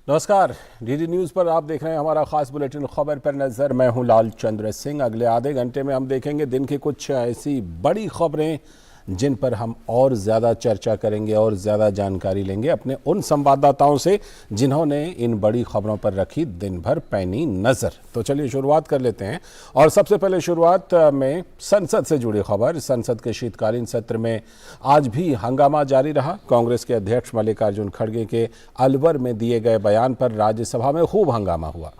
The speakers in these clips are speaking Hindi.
नमस्कार, डीडी न्यूज़ पर आप देख रहे हैं हमारा खास बुलेटिन खबर पर नज़र। मैं हूं लाल चंद्र सिंह। अगले आधे घंटे में हम देखेंगे दिन की कुछ ऐसी बड़ी खबरें जिन पर हम और ज़्यादा चर्चा करेंगे और ज़्यादा जानकारी लेंगे अपने उन संवाददाताओं से जिन्होंने इन बड़ी खबरों पर रखी दिन भर पैनी नज़र। तो चलिए शुरुआत कर लेते हैं और सबसे पहले शुरुआत में संसद से जुड़ी खबर। संसद के शीतकालीन सत्र में आज भी हंगामा जारी रहा। कांग्रेस के अध्यक्ष मल्लिकार्जुन खड़गे के अलवर में दिए गए बयान पर राज्यसभा में खूब हंगामा हुआ।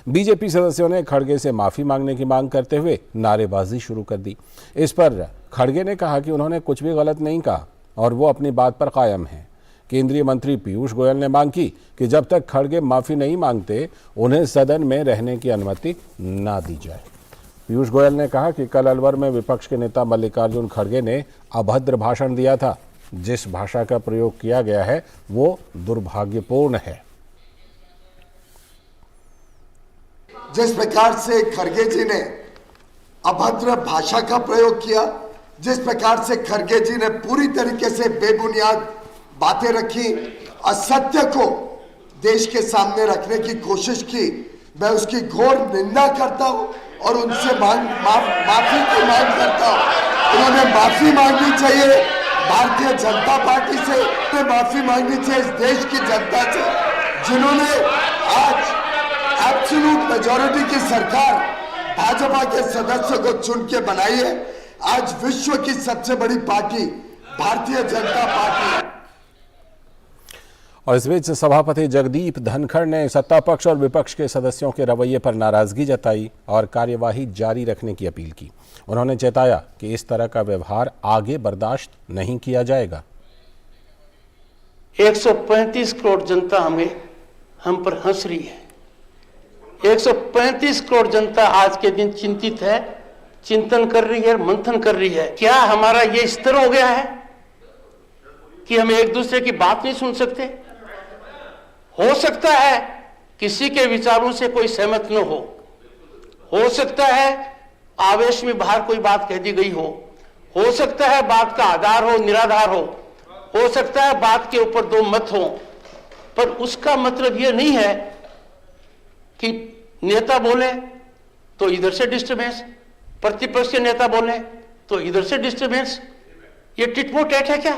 बीजेपी सदस्यों ने खड़गे से माफी मांगने की मांग करते हुए नारेबाजी शुरू कर दी। इस पर खड़गे ने कहा कि उन्होंने कुछ भी गलत नहीं कहा और वो अपनी बात पर कायम हैं। केंद्रीय मंत्री पीयूष गोयल ने मांग की कि जब तक खड़गे माफी नहीं मांगते उन्हें सदन में रहने की अनुमति ना दी जाए। पीयूष गोयल ने कहा कि कल अलवर में विपक्ष के नेता मल्लिकार्जुन खड़गे ने अभद्र भाषण दिया था। जिस भाषा का प्रयोग किया गया है वो दुर्भाग्यपूर्ण है। जिस प्रकार से खड़गे जी ने अभद्र भाषा का प्रयोग किया, जिस प्रकार से खड़गे जी ने पूरी तरीके से बेबुनियाद बातें रखी, असत्य को देश के सामने रखने की कोशिश की, मैं उसकी घोर निंदा करता हूं और उनसे माफी की मांग करता हूं। उन्होंने माफी मांगनी चाहिए भारतीय जनता पार्टी से, उन्हें माफी मांगनी चाहिए इस देश की जनता से जिन्होंने आज एब्सोल्यूट मेजॉरिटी की सरकार भाजपा के सदस्यों को चुन के बनाई है। आज विश्व की सबसे बड़ी पार्टी भारतीय जनता पार्टी है। और इस बीच सभापति जगदीप धनखड़ ने सत्ता पक्ष और विपक्ष के सदस्यों के रवैये पर नाराजगी जताई और कार्यवाही जारी रखने की अपील की। उन्होंने चेताया कि इस तरह का व्यवहार आगे बर्दाश्त नहीं किया जाएगा। 135 करोड़ जनता हम पर हंस रही है। 135 करोड़ जनता आज के दिन चिंतित है, चिंतन कर रही है, मंथन कर रही है। क्या हमारा ये स्तर हो गया है कि हम एक दूसरे की बात नहीं सुन सकते? हो सकता है किसी के विचारों से कोई सहमत न हो सकता है आवेश में बाहर कोई बात कह दी गई हो सकता है बात का आधार हो निराधार हो सकता है बात के ऊपर दो मत हो, पर उसका मतलब यह नहीं है कि नेता बोले तो इधर से डिस्टर्बेंस, प्रतिपक्ष के नेता बोले तो इधर से डिस्टर्बेंस। ये टिट फॉर टैट है क्या?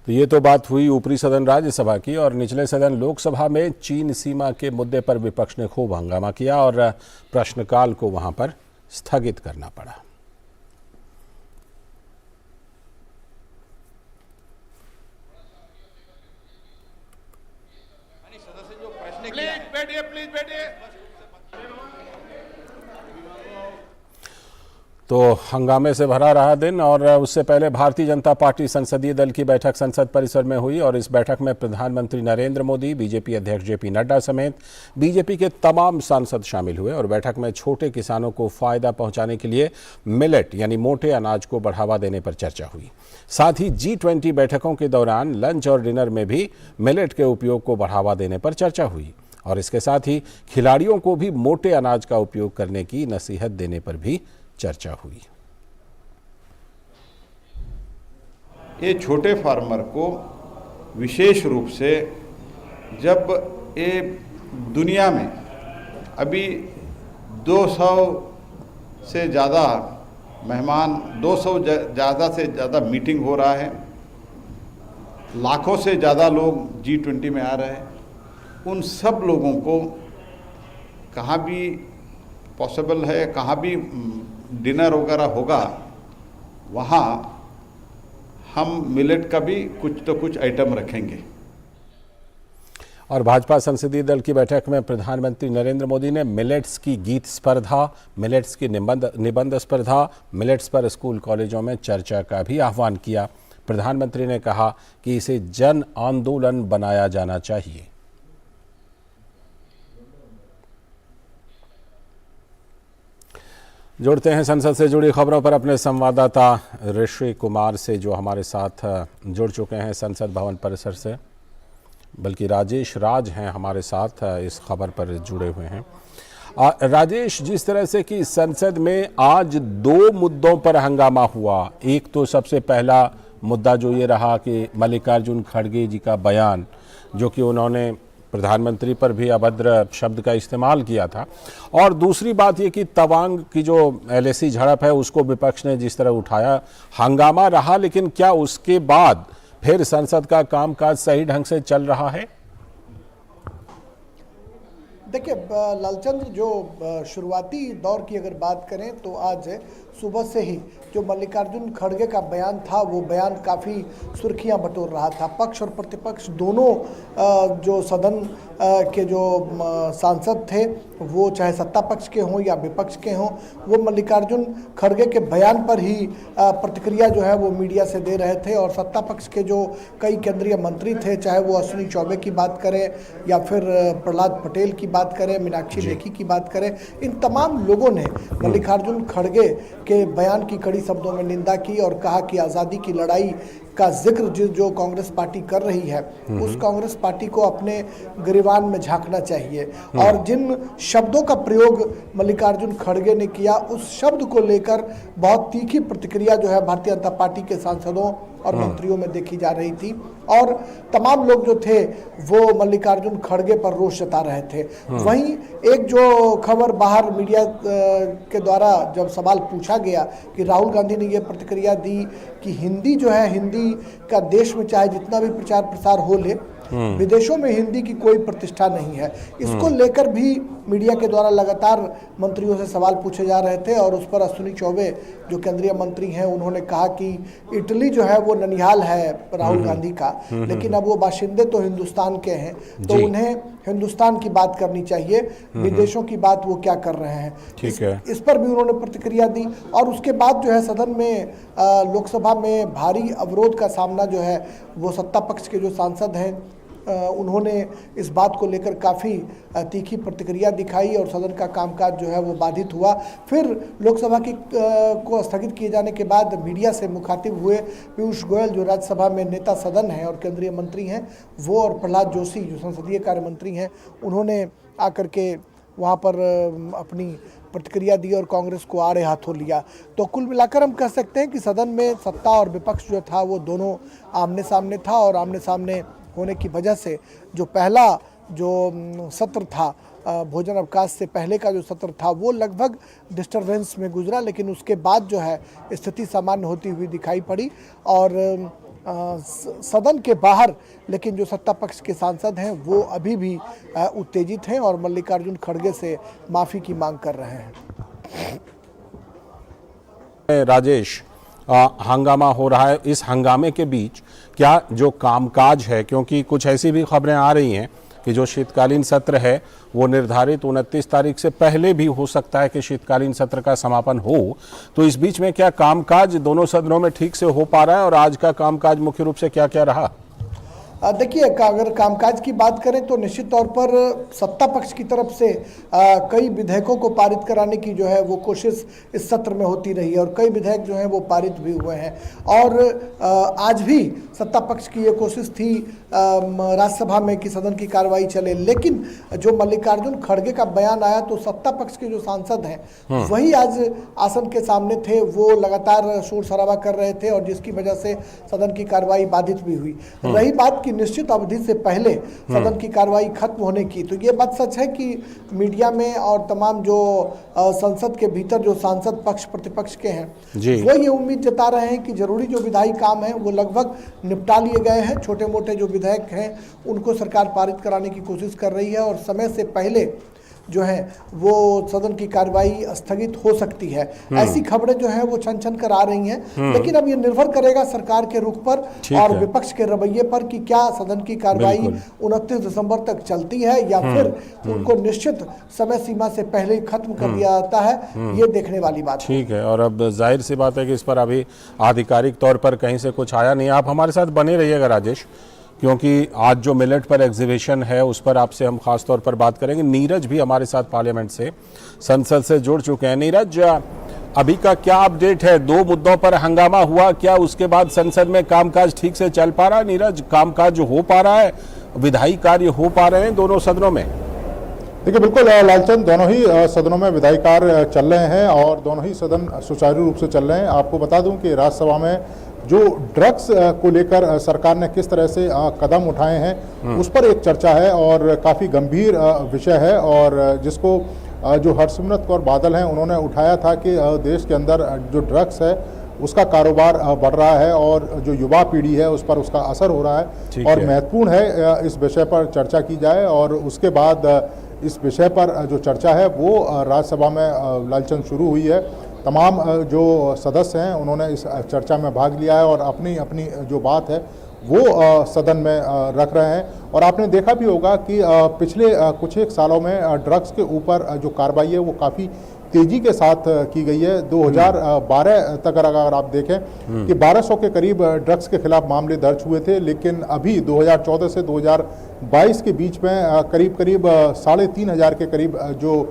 तो ये तो बात हुई ऊपरी सदन राज्यसभा की। और निचले सदन लोकसभा में चीन सीमा के मुद्दे पर विपक्ष ने खूब हंगामा किया और प्रश्नकाल को वहां पर स्थगित करना पड़ा। प्लीज बैठिए। तो हंगामे से भरा रहा दिन। और उससे पहले भारतीय जनता पार्टी संसदीय दल की बैठक संसद परिसर में हुई और इस बैठक में प्रधानमंत्री नरेंद्र मोदी, बीजेपी अध्यक्ष जेपी नड्डा समेत बीजेपी के तमाम सांसद शामिल हुए। और बैठक में छोटे किसानों को फायदा पहुंचाने के लिए मिलेट यानी मोटे अनाज को बढ़ावा देने पर चर्चा हुई। साथ ही G20 बैठकों के दौरान लंच और डिनर में भी मिलेट के उपयोग को बढ़ावा देने पर चर्चा हुई। और इसके साथ ही खिलाड़ियों को भी मोटे अनाज का उपयोग करने की नसीहत देने पर भी चर्चा हुई। ये छोटे फार्मर को विशेष रूप से, जब ये दुनिया में अभी 200 से ज़्यादा मेहमान, 200 ज़्यादा से ज़्यादा मीटिंग हो रहा है, लाखों से ज़्यादा लोग G20 में आ रहे हैं, उन सब लोगों को कहाँ भी पॉसिबल है, कहाँ भी डिनर वगैरह होगा, वहाँ हम मिलेट का भी कुछ तो कुछ आइटम रखेंगे। और भाजपा संसदीय दल की बैठक में प्रधानमंत्री नरेंद्र मोदी ने मिलेट्स की गीत स्पर्धा, मिलेट्स की निबंध स्पर्धा, मिलेट्स पर स्कूल कॉलेजों में चर्चा का भी आह्वान किया। प्रधानमंत्री ने कहा कि इसे जन आंदोलन बनाया जाना चाहिए। जोड़ते हैं संसद से जुड़ी खबरों पर अपने संवाददाता ऋषि कुमार से, जो हमारे साथ जुड़ चुके हैं संसद भवन परिसर से। बल्कि राजेश राज हैं हमारे साथ, इस खबर पर जुड़े हुए हैं। राजेश, जिस तरह से कि संसद में आज 2 मुद्दों पर हंगामा हुआ, एक तो सबसे पहला मुद्दा जो ये रहा कि मल्लिकार्जुन खड़गे जी का बयान, जो कि उन्होंने प्रधानमंत्री पर भी अभद्र शब्द का इस्तेमाल किया था। और दूसरी बात ये कि तवांग की जो LAC झड़प है उसको विपक्ष ने जिस तरह उठाया, हंगामा रहा, लेकिन क्या उसके बाद फिर संसद का कामकाज सही ढंग से चल रहा है? देखिए लालचंद्र, जो शुरुआती दौर की अगर बात करें तो आज सुबह से ही जो मल्लिकार्जुन खड़गे का बयान था वो बयान काफ़ी सुर्खियां बटोर रहा था। पक्ष और प्रतिपक्ष दोनों जो सदन के जो सांसद थे वो चाहे सत्ता पक्ष के हों या विपक्ष के हों, वो मल्लिकार्जुन खड़गे के बयान पर ही प्रतिक्रिया जो है वो मीडिया से दे रहे थे। और सत्ता पक्ष के जो कई केंद्रीय मंत्री थे, चाहे वो अश्विनी चौबे की बात करें या फिर प्रहलाद पटेल की बात करें, मीनाक्षी लेखी की बात करें, इन तमाम लोगों ने मल्लिकार्जुन खड़गे के बयान की कड़ी शब्दों में निंदा की और कहा कि आज़ादी की लड़ाई का जिक्र जो कांग्रेस पार्टी कर रही है उस कांग्रेस पार्टी को अपने गिरबान में झांकना चाहिए। और जिन शब्दों का प्रयोग मल्लिकार्जुन खड़गे ने किया, उस शब्द को लेकर बहुत तीखी प्रतिक्रिया जो है भारतीय जनता पार्टी के सांसदों और मंत्रियों में देखी जा रही थी। और तमाम लोग जो थे वो मल्लिकार्जुन खड़गे पर रोष जता रहे थे। वहीं एक जो खबर बाहर मीडिया के द्वारा जब सवाल पूछा गया कि राहुल गांधी ने ये प्रतिक्रिया दी कि हिंदी जो है, हिंदी का देश में चाहे जितना भी प्रचार प्रसार हो ले, विदेशों में हिंदी की कोई प्रतिष्ठा नहीं है, इसको लेकर भी मीडिया के द्वारा लगातार मंत्रियों से सवाल पूछे जा रहे थे। और उस पर अश्विनी चौबे जो केंद्रीय मंत्री हैं उन्होंने कहा कि इटली जो है वो ननिहाल है राहुल गांधी का, लेकिन अब वो बाशिंदे तो हिंदुस्तान के हैं, तो उन्हें हिंदुस्तान की बात करनी चाहिए, विदेशों की बात वो क्या कर रहे हैं। ठीक है, इस पर भी उन्होंने प्रतिक्रिया दी। और उसके बाद जो है सदन में लोकसभा में भारी अवरोध का सामना जो है वो सत्ता पक्ष के जो सांसद हैं उन्होंने इस बात को लेकर काफ़ी तीखी प्रतिक्रिया दिखाई और सदन का कामकाज जो है वो बाधित हुआ। फिर लोकसभा की को स्थगित किए जाने के बाद मीडिया से मुखातिब हुए पीयूष गोयल जो राज्यसभा में नेता सदन हैं और केंद्रीय मंत्री हैं, वो और प्रहलाद जोशी जो संसदीय कार्य मंत्री हैं, उन्होंने आकर के वहाँ पर अपनी प्रतिक्रिया दी और कांग्रेस को आड़े हाथों लिया। तो कुल मिलाकर हम कह सकते हैं कि सदन में सत्ता और विपक्ष जो था वो दोनों आमने सामने था। और आमने सामने होने की वजह से जो पहला जो सत्र था, भोजन अवकाश से पहले का जो सत्र था, वो लगभग डिस्टर्बेंस में गुजरा, लेकिन उसके बाद जो है स्थिति सामान्य होती हुई दिखाई पड़ी। और सदन के बाहर लेकिन जो सत्ता पक्ष के सांसद हैं वो अभी भी उत्तेजित हैं और मल्लिकार्जुन खड़गे से माफ़ी की मांग कर रहे हैं। राजेश, हंगामा हो रहा है, इस हंगामे के बीच क्या जो कामकाज है, क्योंकि कुछ ऐसी भी खबरें आ रही हैं कि जो शीतकालीन सत्र है वो निर्धारित 29 तारीख से पहले भी हो सकता है कि शीतकालीन सत्र का समापन हो, तो इस बीच में क्या कामकाज दोनों सदनों में ठीक से हो पा रहा है और आज का कामकाज मुख्य रूप से क्या क्या रहा? देखिए, अगर कामकाज की बात करें तो निश्चित तौर पर सत्ता पक्ष की तरफ से कई विधेयकों को पारित कराने की जो है वो कोशिश इस सत्र में होती रही है और कई विधेयक जो हैं वो पारित भी हुए हैं। और आज भी सत्ता पक्ष की ये कोशिश थी राज्यसभा में कि सदन की कार्रवाई चले, लेकिन जो मल्लिकार्जुन खड़गे का बयान आया तो सत्ता पक्ष के जो सांसद हैं वही आज आसन के सामने थे, वो लगातार शोर शराबा कर रहे थे और जिसकी वजह से सदन की कार्रवाई बाधित भी हुई। रही बात की निश्चित अवधि से पहले सदन की कार्रवाई खत्म होने की, तो ये बात सच है कि मीडिया में और तमाम जो संसद के भीतर जो सांसद पक्ष प्रतिपक्ष के हैं वो ये उम्मीद जता रहे हैं कि जरूरी जो विधायी काम है वो लगभग निपटा लिए गए हैं। छोटे मोटे जो विधेयक हैं उनको सरकार पारित कराने की कोशिश कर रही है और समय से पहले जो है वो सदन की कार्रवाई स्थगित हो सकती है। ऐसी खबरें जो हैं वो छन छन कर आ रही हैं, लेकिन अब ये निर्भर करेगा सरकार के रुख पर और विपक्ष के रवैये पर कि क्या सदन की कार्रवाई 29 दिसंबर तक चलती है या फिर उनको निश्चित समय सीमा से पहले खत्म कर दिया जाता है, ये देखने वाली बात है। ठीक है, और अब जाहिर सी बात है कि इस पर अभी आधिकारिक तौर पर कहीं से कुछ आया नहीं। आप हमारे साथ बने रहिएगा राजेश, क्योंकि आज जो मिलेट पर एग्जीबिशन है उस पर आपसे हम खास तौर पर बात करेंगे। नीरज भी हमारे साथ पार्लियामेंट से, संसद से जुड़ चुके हैं। नीरज, अभी का क्या अपडेट है? 2 मुद्दों पर हंगामा हुआ, क्या उसके बाद संसद में कामकाज ठीक से चल पा रहा है? नीरज, कामकाज हो पा रहा है, विधायी कार्य हो पा रहे हैं दोनों सदनों में? देखिए बिल्कुल लालचंद, दोनों ही सदनों में विधायी कार्य चल रहे हैं और दोनों ही सदन सुचारू रूप से चल रहे हैं। आपको बता दूं कि राज्यसभा में जो ड्रग्स को लेकर सरकार ने किस तरह से कदम उठाए हैं उस पर एक चर्चा है और काफ़ी गंभीर विषय है, और जिसको जो हरसिमरत कौर बादल हैं उन्होंने उठाया था कि देश के अंदर जो ड्रग्स है उसका कारोबार बढ़ रहा है और जो युवा पीढ़ी है उस पर उसका असर हो रहा है और महत्वपूर्ण है इस विषय पर चर्चा की जाए। और उसके बाद इस विषय पर जो चर्चा है वो राज्यसभा में लालचंद शुरू हुई है। तमाम जो सदस्य हैं उन्होंने इस चर्चा में भाग लिया है और अपनी अपनी जो बात है वो सदन में रख रहे हैं। और आपने देखा भी होगा कि पिछले कुछ एक सालों में ड्रग्स के ऊपर जो कार्रवाई है वो काफ़ी तेजी के साथ की गई है। 2012 तक अगर आप देखें कि 1200 के करीब ड्रग्स के खिलाफ मामले दर्ज हुए थे, लेकिन अभी 2014 से 2022 के बीच में करीब 3500 के करीब जो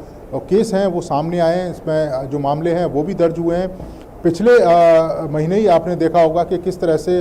केस हैं वो सामने आए हैं। इसमें जो मामले हैं वो भी दर्ज हुए हैं। पिछले महीने ही आपने देखा होगा कि किस तरह से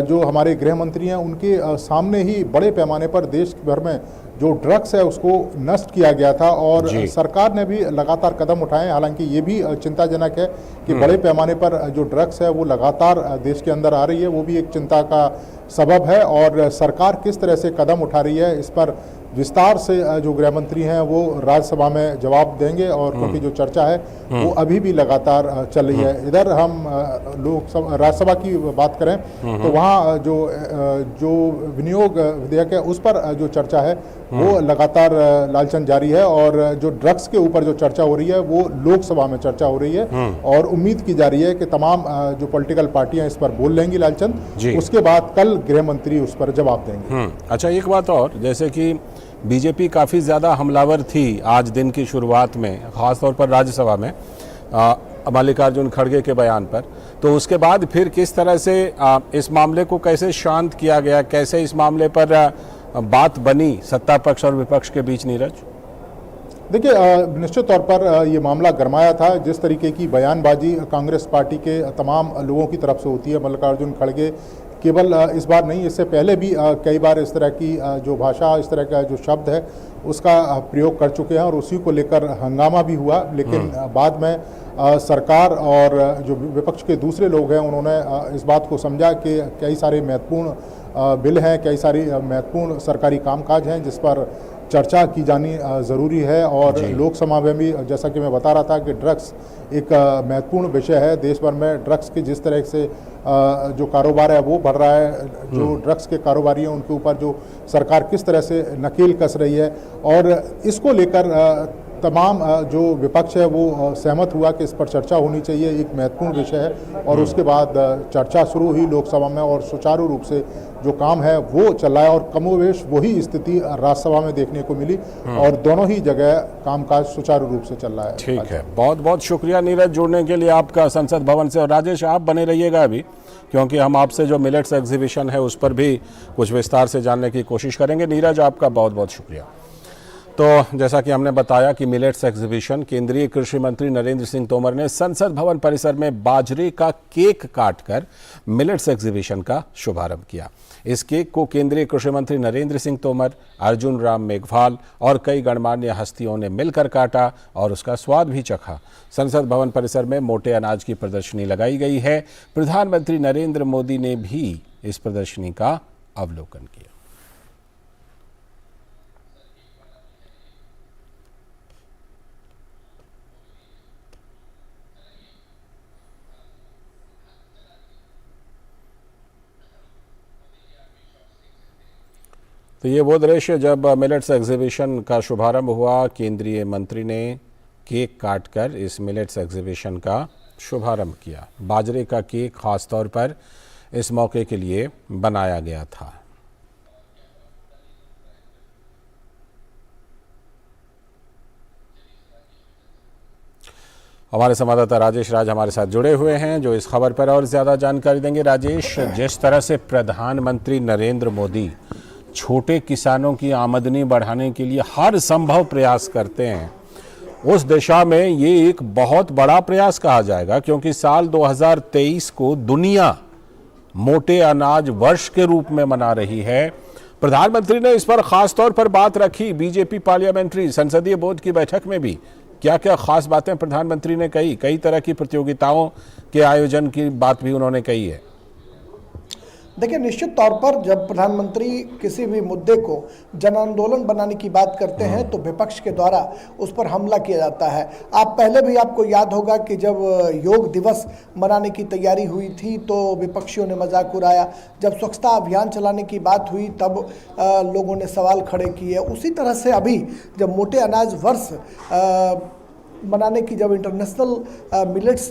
जो हमारे गृह मंत्री हैं उनके सामने ही बड़े पैमाने पर देश भर में जो ड्रग्स है उसको नष्ट किया गया था और सरकार ने भी लगातार कदम उठाए। हालांकि ये भी चिंताजनक है कि बड़े पैमाने पर जो ड्रग्स है वो लगातार देश के अंदर आ रही है, वो भी एक चिंता का सबब है। और सरकार किस तरह से कदम उठा रही है इस पर विस्तार से जो गृह मंत्री हैं वो राज्यसभा में जवाब देंगे, और क्योंकि जो चर्चा है वो अभी भी लगातार चल रही है। इधर हम राज्यसभा की बात करें तो वहाँ जो विनियोग विधेयक है उस पर जो चर्चा है वो लगातार लालचंद जारी है, और जो ड्रग्स के ऊपर जो चर्चा हो रही है वो लोकसभा में चर्चा हो रही है और उम्मीद की जा रही है कि तमाम जो पॉलिटिकल पार्टियां इस पर बोल लेंगी लालचंद, उसके बाद कल गृह मंत्री उस पर जवाब देंगे। अच्छा, एक बात और, जैसे कि बीजेपी काफ़ी ज़्यादा हमलावर थी आज दिन की शुरुआत में, ख़ासतौर पर राज्यसभा में मल्लिकार्जुन खड़गे के बयान पर, तो उसके बाद फिर किस तरह से इस मामले को कैसे शांत किया गया, कैसे इस मामले पर बात बनी सत्ता पक्ष और विपक्ष के बीच? नीरज, देखिए निश्चित तौर पर ये मामला गरमाया था। जिस तरीके की बयानबाजी कांग्रेस पार्टी के तमाम लोगों की तरफ से होती है, मल्लिकार्जुन खड़गे केवल इस बार नहीं, इससे पहले भी कई बार इस तरह की जो भाषा, इस तरह का जो शब्द है उसका प्रयोग कर चुके हैं और उसी को लेकर हंगामा भी हुआ। लेकिन बाद में सरकार और जो विपक्ष के दूसरे लोग हैं उन्होंने इस बात को समझा कि कई सारे महत्वपूर्ण बिल हैं, कई सारी महत्वपूर्ण सरकारी कामकाज हैं जिस पर चर्चा की जानी ज़रूरी है। और लोकसभा में भी जैसा कि मैं बता रहा था कि ड्रग्स एक महत्वपूर्ण विषय है। देश भर में ड्रग्स की जिस तरह से जो कारोबार है वो बढ़ रहा है, जो ड्रग्स के कारोबारी हैं उनके ऊपर जो सरकार किस तरह से नकेल कस रही है, और इसको लेकर तमाम जो विपक्ष है वो सहमत हुआ कि इस पर चर्चा होनी चाहिए, एक महत्वपूर्ण विषय है। और उसके बाद चर्चा शुरू हुई लोकसभा में और सुचारू रूप से जो काम है वो चल रहा है, और कमोवेश वही स्थिति राज्यसभा में देखने को मिली और दोनों ही जगह कामकाज सुचारू रूप से चल रहा है। ठीक है, बहुत बहुत शुक्रिया नीरज जुड़ने के लिए आपका संसद भवन से। और राजेश, आप बने रहिएगा अभी, क्योंकि हम आपसे जो मिलेट्स एग्जीबिशन है उस पर भी कुछ विस्तार से जानने की कोशिश करेंगे। नीरज, आपका बहुत बहुत शुक्रिया। तो जैसा कि हमने बताया कि मिलेट्स एग्जीबिशन केंद्रीय कृषि मंत्री नरेंद्र सिंह तोमर ने संसद भवन परिसर में बाजरे का केक काटकर मिलेट्स एग्जीबिशन का शुभारंभ किया। इस केक को केंद्रीय कृषि मंत्री नरेंद्र सिंह तोमर, अर्जुन राम मेघवाल और कई गणमान्य हस्तियों ने मिलकर काटा और उसका स्वाद भी चखा। संसद भवन परिसर में मोटे अनाज की प्रदर्शनी लगाई गई है। प्रधानमंत्री नरेंद्र मोदी ने भी इस प्रदर्शनी का अवलोकन किया। तो ये वो दृश्य जब मिलेट्स एग्जीबिशन का शुभारंभ हुआ, केंद्रीय मंत्री ने केक काटकर इस मिलेट्स एग्जीबिशन का शुभारंभ किया। बाजरे का केक खास तौर पर इस मौके के लिए बनाया गया था। हमारे संवाददाता राजेश राज हमारे साथ जुड़े हुए हैं जो इस खबर पर और ज़्यादा जानकारी देंगे। राजेश, जिस तरह से प्रधानमंत्री नरेंद्र मोदी छोटे किसानों की आमदनी बढ़ाने के लिए हर संभव प्रयास करते हैं, उस दिशा में ये एक बहुत बड़ा प्रयास कहा जाएगा, क्योंकि साल 2023 को दुनिया मोटे अनाज वर्ष के रूप में मना रही है। प्रधानमंत्री ने इस पर खास तौर पर बात रखी। बीजेपी पार्लियामेंट्री संसदीय बोर्ड की बैठक में भी क्या क्या खास बातें प्रधानमंत्री ने कही। कई तरह की प्रतियोगिताओं के आयोजन की बात भी उन्होंने कही है। देखिए, निश्चित तौर पर जब प्रधानमंत्री किसी भी मुद्दे को जन आंदोलन बनाने की बात करते हैं तो विपक्ष के द्वारा उस पर हमला किया जाता है। पहले भी आपको याद होगा कि जब योग दिवस मनाने की तैयारी हुई थी तो विपक्षियों ने मजाक उड़ाया। जब स्वच्छता अभियान चलाने की बात हुई तब लोगों ने सवाल खड़े किए। उसी तरह से अभी जब मोटे अनाज वर्ष मनाने की, जब इंटरनेशनल मिलेट्स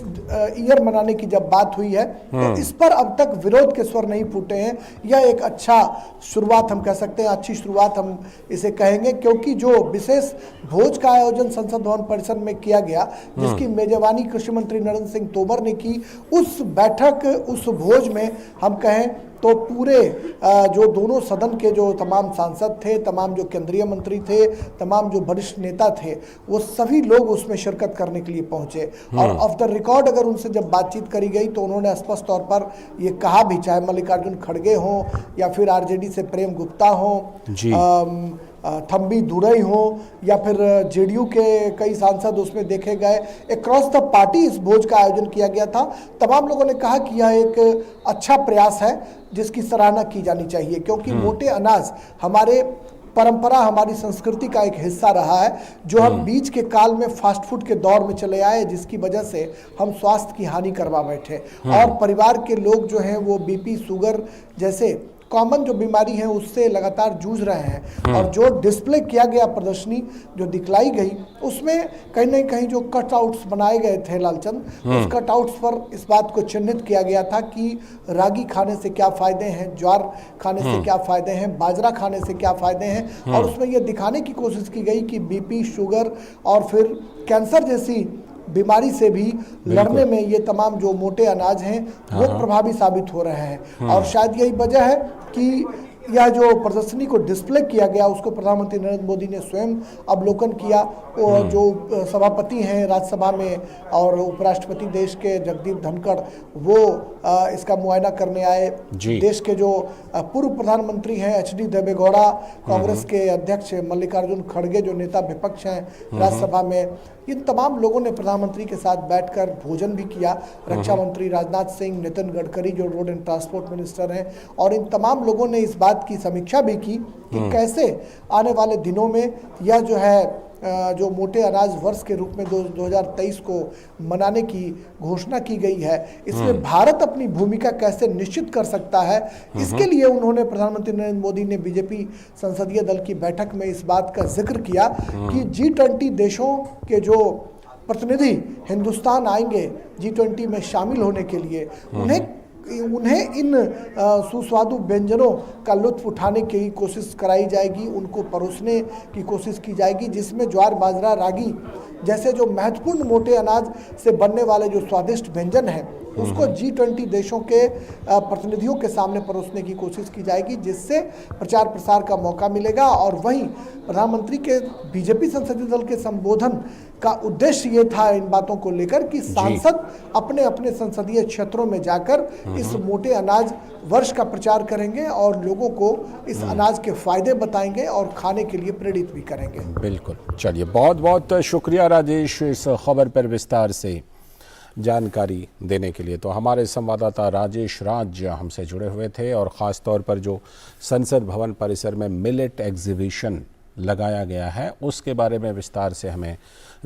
ईयर मनाने की जब बात हुई है तो इस पर अब तक विरोध के स्वर नहीं फूटे हैं। यह एक अच्छा शुरुआत हम कह सकते हैं, अच्छी शुरुआत हम इसे कहेंगे, क्योंकि जो विशेष भोज का आयोजन संसद भवन परिसर में किया गया, जिसकी मेजबानी कृषि मंत्री नरेंद्र सिंह तोमर ने की, उस बैठक, उस भोज में हम कहें तो पूरे जो दोनों सदन के जो तमाम सांसद थे, तमाम जो केंद्रीय मंत्री थे, तमाम जो वरिष्ठ नेता थे, वो सभी लोग उसमें शिरकत करने के लिए पहुंचे। और ऑफ द रिकॉर्ड अगर उनसे जब बातचीत करी गई तो उन्होंने स्पष्ट तौर पर ये कहा भी, चाहे मल्लिकार्जुन खड़गे हों या फिर आरजेडी से प्रेम गुप्ता हों, थम्बी दुरई हो या फिर जेडीयू के कई सांसद उसमें देखे गए, अक्रॉस द पार्टी इस भोज का आयोजन किया गया था। तमाम लोगों ने कहा कि यह एक अच्छा प्रयास है जिसकी सराहना की जानी चाहिए, क्योंकि मोटे अनाज हमारे परंपरा, हमारी संस्कृति का एक हिस्सा रहा है, जो हम बीच के काल में फास्ट फूड के दौर में चले आए, जिसकी वजह से हम स्वास्थ्य की हानि करवा बैठे और परिवार के लोग जो हैं वो बीपी, शुगर जैसे कॉमन जो बीमारी है उससे लगातार जूझ रहे हैं। और जो डिस्प्ले किया गया, प्रदर्शनी जो दिखलाई गई, उसमें कहीं ना कहीं जो कटआउट्स बनाए गए थे लालचंद, उस कटआउट्स पर इस बात को चिन्हित किया गया था कि रागी खाने से क्या फायदे हैं, ज्वार खाने से क्या फायदे हैं, बाजरा खाने से क्या फायदे हैं। और उसमें यह दिखाने की कोशिश की गई कि बीपी, शुगर और फिर कैंसर जैसी बीमारी से भी लड़ने में ये तमाम जो मोटे अनाज हैं वो प्रभावी साबित हो रहे हैं। और शायद यही वजह है कि यह जो प्रदर्शनी को डिस्प्ले किया गया उसको प्रधानमंत्री नरेंद्र मोदी ने स्वयं अवलोकन किया। जो सभापति हैं राज्यसभा में और उपराष्ट्रपति देश के जगदीप धनखड़, वो इसका मुआयना करने आए। देश के जो पूर्व प्रधानमंत्री हैं एचडी देवेगौड़ा, कांग्रेस के अध्यक्ष मल्लिकार्जुन खड़गे जो नेता विपक्ष हैं राज्यसभा में, इन तमाम लोगों ने प्रधानमंत्री के साथ बैठकर भोजन भी किया। रक्षा मंत्री राजनाथ सिंह, नितिन गडकरी जो रोड एंड ट्रांसपोर्ट मिनिस्टर हैं, और इन तमाम लोगों ने इस बात की समीक्षा भी की कि कैसे आने वाले दिनों में यह जो है जो मोटे अनाज वर्ष के रूप में 2023 को मनाने की घोषणा की गई है, इसमें भारत अपनी भूमिका कैसे निश्चित कर सकता है, इसके लिए उन्होंने, प्रधानमंत्री नरेंद्र मोदी ने बीजेपी संसदीय दल की बैठक में इस बात का जिक्र किया कि G20 देशों के जो प्रतिनिधि हिंदुस्तान आएंगे G20 में शामिल होने के लिए, उन्हें इन सुस्वादु व्यंजनों का लुत्फ उठाने की कोशिश कराई जाएगी, उनको परोसने की कोशिश की जाएगी, जिसमें ज्वार, बाजरा, रागी जैसे जो महत्वपूर्ण मोटे अनाज से बनने वाले जो स्वादिष्ट व्यंजन हैं उसको G20 देशों के प्रतिनिधियों के सामने परोसने की कोशिश की जाएगी, जिससे प्रचार प्रसार का मौका मिलेगा। और वहीं प्रधानमंत्री के बीजेपी संसदीय दल के संबोधन का उद्देश्य ये था इन बातों को लेकर कि सांसद अपने अपने संसदीय क्षेत्रों में जाकर इस मोटे अनाज वर्ष का प्रचार करेंगे और लोगों को इस अनाज के फायदे बताएंगे और खाने के लिए प्रेरित भी करेंगे। बिल्कुल, चलिए, बहुत बहुत शुक्रिया राजेश इस खबर पर विस्तार से जानकारी देने के लिए। तो हमारे संवाददाता राजेश राज हमसे जुड़े हुए थे और ख़ास तौर पर जो संसद भवन परिसर में मिलेट एग्जीबिशन लगाया गया है उसके बारे में विस्तार से हमें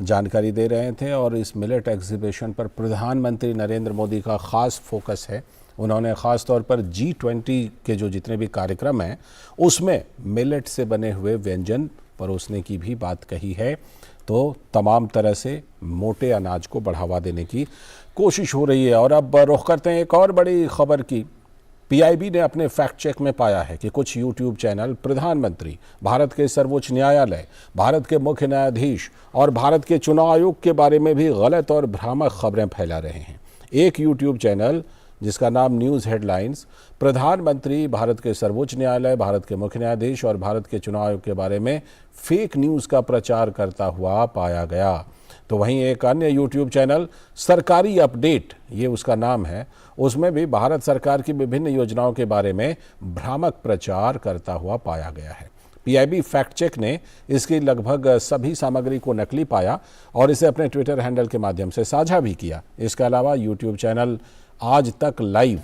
जानकारी दे रहे थे। और इस मिलेट एग्जीबिशन पर प्रधानमंत्री नरेंद्र मोदी का ख़ास फोकस है। उन्होंने ख़ास तौर पर G20 के जो जितने भी कार्यक्रम हैं उसमें मिलेट से बने हुए व्यंजन परोसने की भी बात कही है। तो तमाम तरह से मोटे अनाज को बढ़ावा देने की कोशिश हो रही है। और अब रुख करते हैं एक और बड़ी खबर की। PIB ने अपने फैक्ट चेक में पाया है कि कुछ YouTube चैनल प्रधानमंत्री, भारत के सर्वोच्च न्यायालय, भारत के मुख्य न्यायाधीश और भारत के चुनाव आयोग के बारे में भी गलत और भ्रामक खबरें फैला रहे हैं। एक YouTube चैनल जिसका नाम न्यूज़ हेडलाइंस प्रधानमंत्री, भारत के सर्वोच्च न्यायालय, भारत के मुख्य न्यायाधीश और भारत के चुनाव आयोग के बारे में फेक न्यूज़ का प्रचार करता हुआ पाया गया। तो वहीं एक अन्य यूट्यूब चैनल सरकारी अपडेट, ये उसका नाम है, उसमें भी भारत सरकार की विभिन्न योजनाओं के बारे में भ्रामक प्रचार करता हुआ पाया गया है। पीआईबी फैक्ट चेक ने इसकी लगभग सभी सामग्री को नकली पाया और इसे अपने ट्विटर हैंडल के माध्यम से साझा भी किया। इसके अलावा यूट्यूब चैनल आज तक लाइव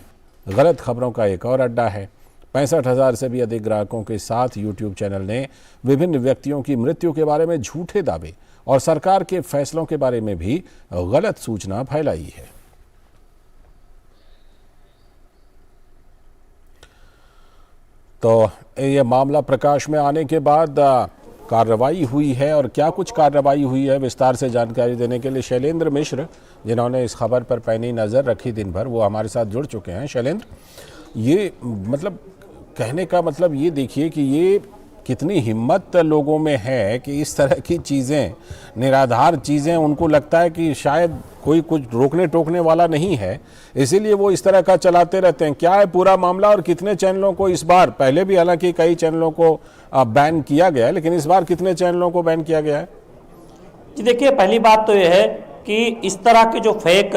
गलत खबरों का एक और अड्डा है। 65,000 से भी अधिक ग्राहकों के साथ यूट्यूब चैनल ने विभिन्न व्यक्तियों की मृत्यु के बारे में झूठे दावे और सरकार के फैसलों के बारे में भी गलत सूचना फैलाई है। तो ये मामला प्रकाश में आने के बाद कार्रवाई हुई है, और क्या कुछ कार्रवाई हुई है विस्तार से जानकारी देने के लिए शैलेंद्र मिश्र, जिन्होंने इस खबर पर पैनी नज़र रखी दिन भर, वो हमारे साथ जुड़ चुके हैं। शैलेंद्र, ये मतलब कहने का मतलब ये देखिए कि ये कितनी हिम्मत लोगों में है कि इस तरह की चीज़ें, निराधार चीज़ें, उनको लगता है कि शायद कोई कुछ रोकने टोकने वाला नहीं है, इसीलिए वो इस तरह का चलाते रहते हैं। क्या है पूरा मामला और कितने चैनलों को इस बार, पहले भी हालांकि कई चैनलों को बैन किया गया है, लेकिन इस बार कितने चैनलों को बैन किया गया है? जी देखिए, पहली बात तो यह है कि इस तरह के जो फेक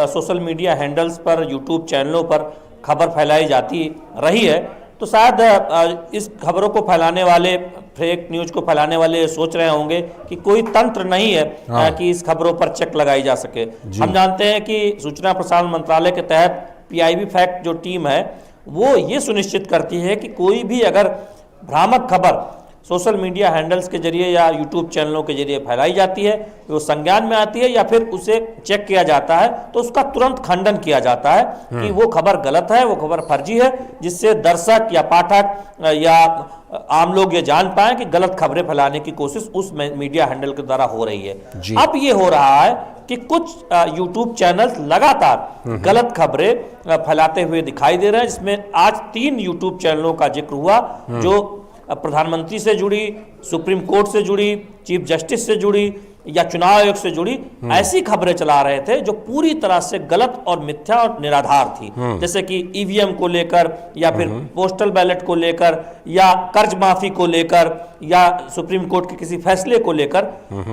सोशल मीडिया हैंडल्स पर, यूट्यूब चैनलों पर खबर फैलाई जाती रही है, तो शायद इस खबरों को फैलाने वाले, फेक न्यूज को फैलाने वाले सोच रहे होंगे कि कोई तंत्र नहीं है कि इस खबरों पर चेक लगाई जा सके। हम जानते हैं कि सूचना प्रसारण मंत्रालय के तहत पीआईबी फैक्ट जो टीम है वो ये सुनिश्चित करती है कि कोई भी अगर भ्रामक खबर सोशल मीडिया हैंडल्स के जरिए या यूट्यूब चैनलों के जरिए फैलाई जाती है, वो संज्ञान में आती है या फिर उसे चेक किया जाता है, तो उसका तुरंत खंडन किया जाता है कि वो खबर गलत है, वो खबर फर्जी है, जिससे दर्शक या पाठक या आम लोग ये जान पाए कि गलत खबरें फैलाने की कोशिश उस मीडिया हैंडल के द्वारा हो रही है। अब ये हो रहा है कि कुछ यूट्यूब चैनल्स लगातार गलत खबरें फैलाते हुए दिखाई दे रहे हैं, जिसमें आज 3 यूट्यूब चैनलों का जिक्र हुआ जो प्रधानमंत्री से जुड़ी, सुप्रीम कोर्ट से जुड़ी, चीफ जस्टिस से जुड़ी या चुनाव आयोग से जुड़ी ऐसी खबरें चला रहे थे जो पूरी तरह से गलत और मिथ्या और निराधार थी। जैसे कि ईवीएम को लेकर या फिर पोस्टल बैलेट को लेकर या कर्ज माफी को लेकर या सुप्रीम कोर्ट के किसी फैसले को लेकर।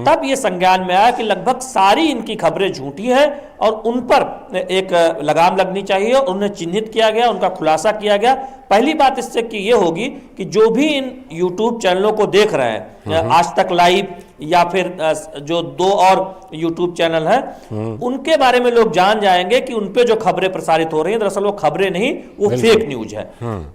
तब ये संज्ञान में आया कि लगभग सारी इनकी खबरें झूठी हैं और उन पर एक लगाम लगनी चाहिए और उन्हें चिन्हित किया गया, उनका खुलासा किया गया। पहली बात इससे कि ये होगी कि जो भी इन यूट्यूब चैनलों को देख रहे हैं, आज तक लाइव या फिर जो 2 और यूट्यूब चैनल हैं, उनके बारे में लोग जान जाएंगे कि उन पे जो खबरें प्रसारित हो रही हैं दरअसल वो खबरें नहीं, वो फेक न्यूज है।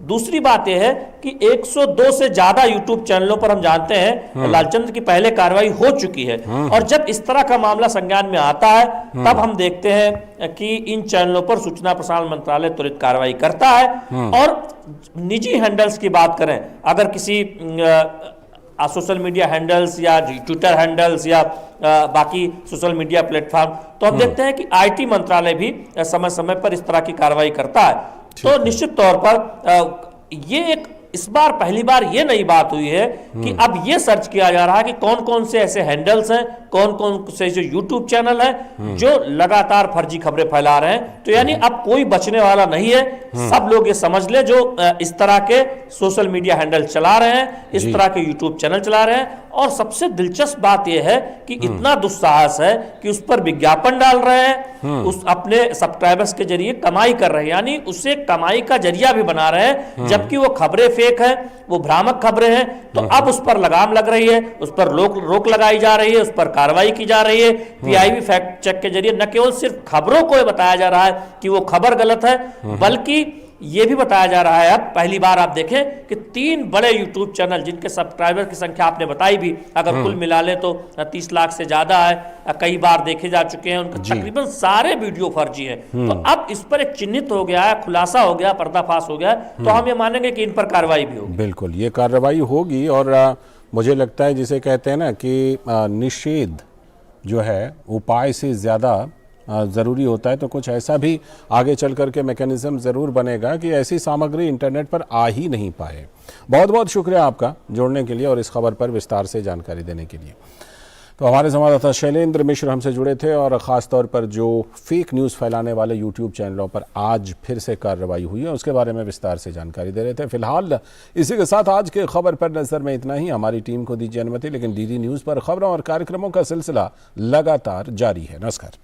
दूसरी बात यह है कि 102 से ज्यादा यूट्यूब चैनलों पर हम जानते हैं लालचंद्र की पहले कार्रवाई हो चुकी है, और जब इस तरह का मामला संज्ञान में आता है तब हम देखते हैं कि इन चैनलों पर सूचना प्रसारण मंत्रालय तुरंत कार्रवाई करता है। और निजी हैंडल्स की बात करें, अगर किसी सोशल मीडिया हैंडल्स या ट्विटर हैंडल्स या बाकी सोशल मीडिया प्लेटफॉर्म, तो हम देखते हैं कि आईटी मंत्रालय भी समय समय पर इस तरह की कार्रवाई करता है। तो निश्चित तौर पर ये एक इस बार पहली बार ये नई बात हुई है कि अब ये सर्च किया जा रहा है कि कौन कौन से ऐसे हैंडल्स हैं, कौन कौन से जो यूट्यूब चैनल हैं जो लगातार फर्जी खबरें फैला रहे हैं। तो यानी अब कोई बचने वाला नहीं है। सब लोग ये समझ ले जो इस तरह के सोशल मीडिया हैंडल चला रहे हैं, इस तरह के यूट्यूब चैनल चला रहे हैं। और सबसे दिलचस्प बात यह है कि इतना दुस्साहस है कि उस पर विज्ञापन डाल रहे हैं, उस अपने सब्सक्राइबर्स के जरिए कमाई कर रहे हैं, यानी उसे कमाई का जरिया भी बना रहे हैं, जबकि वो खबरें फेक है, वो भ्रामक खबरें हैं। तो अब उस पर लगाम लग रही है, उस पर रोक लगाई जा रही है, उस पर कार्रवाई की जा रही है। पीआईबी फैक्ट चेक के जरिए न केवल सिर्फ खबरों को बताया जा रहा है कि वो खबर गलत है, बल्कि ये भी बताया जा रहा है, अब पहली बार आप देखें कि 3 बड़े यूट्यूब चैनल जिनके सब्सक्राइबर की संख्या आपने बताई भी, अगर कुल मिला ले तो 30 लाख से ज्यादा है, कई बार देखे जा चुके हैं, उनके तकरीबन सारे वीडियो फर्जी हैं। तो अब इस पर एक चिन्हित हो गया है, खुलासा हो गया, पर्दाफाश हो गया, तो हम ये मानेंगे कि इन पर कार्रवाई भी होगी। बिल्कुल, ये कार्रवाई होगी। और मुझे लगता है जिसे कहते हैं ना कि निषेध जो है उपाय से ज़्यादा ज़रूरी होता है, तो कुछ ऐसा भी आगे चल कर के मैकेनिज्म ज़रूर बनेगा कि ऐसी सामग्री इंटरनेट पर आ ही नहीं पाए। बहुत बहुत शुक्रिया आपका जुड़ने के लिए और इस खबर पर विस्तार से जानकारी देने के लिए। तो हमारे संवाददाता शैलेंद्र मिश्र हमसे जुड़े थे और ख़ास तौर पर जो फेक न्यूज़ फैलाने वाले यूट्यूब चैनलों पर आज फिर से कार्रवाई हुई है उसके बारे में विस्तार से जानकारी दे रहे थे। फिलहाल इसी के साथ आज के खबर पर नज़र में इतना ही। हमारी टीम को दीजिए अनुमति, लेकिन डीडी न्यूज़ पर खबरों और कार्यक्रमों का सिलसिला लगातार जारी है। नमस्कार।